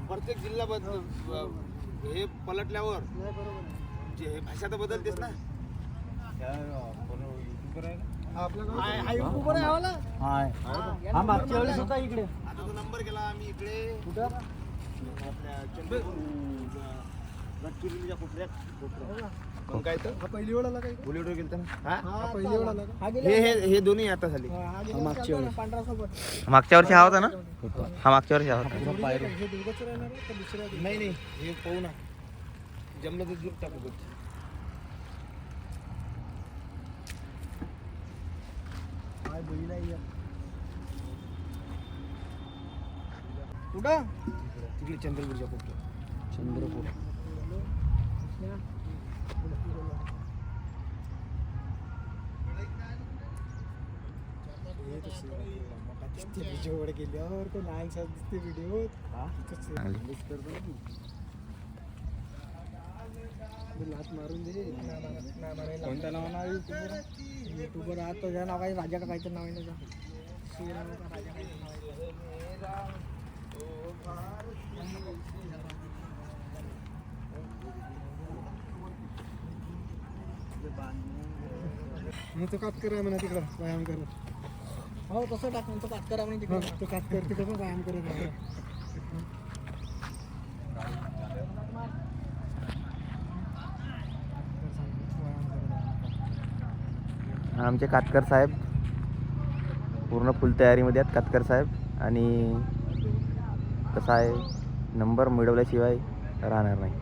प्रत्येक जिल्हा हे पलटल्यावर जे भाषा तर बदलतेस ना. मागच्या वेळेस होता इकडे. आता तो नंबर केला आम्ही इकडे कुठं आपल्या गडचिरोलीच्या कोपऱ्यात. काय तर पहिली वेळ आला काय? बुलेटवर गेलता ना. पहिली वेळ आला का? हे दोन्ही आता झाले. मागच्या वेळेस मागच्या वर्षी हा होता ना. हा मागच्या वर्षी हा होता. नाही नाही हे पाहू ना. जमलं तर दूर टाकू. कुठं? तिकडे चंद्रपूरच्या कोपऱ्यात. चंद्रपूर. गेल्यावर तो लहान दिसते व्हिडिओ. लाच मारून दे. कोणत्या नावानं युट्यूबर आहात तुझ्या नाव काय? राजा का काहीतरी नाव आहे त्याचं. मग तो कातकर म्हणा तिकडं व्यायाम करत. हो तसं टाक. तो कातकर म्हणा तिकडं. तो कातकर तिकडं पण व्यायाम करत आहे. आमचे कातकर साहेब पूर्ण फुल तयारीमध्ये आहेत. कातकर साहेब. आणि कसं आहे, नंबर मिळवल्याशिवाय राहणार नाही.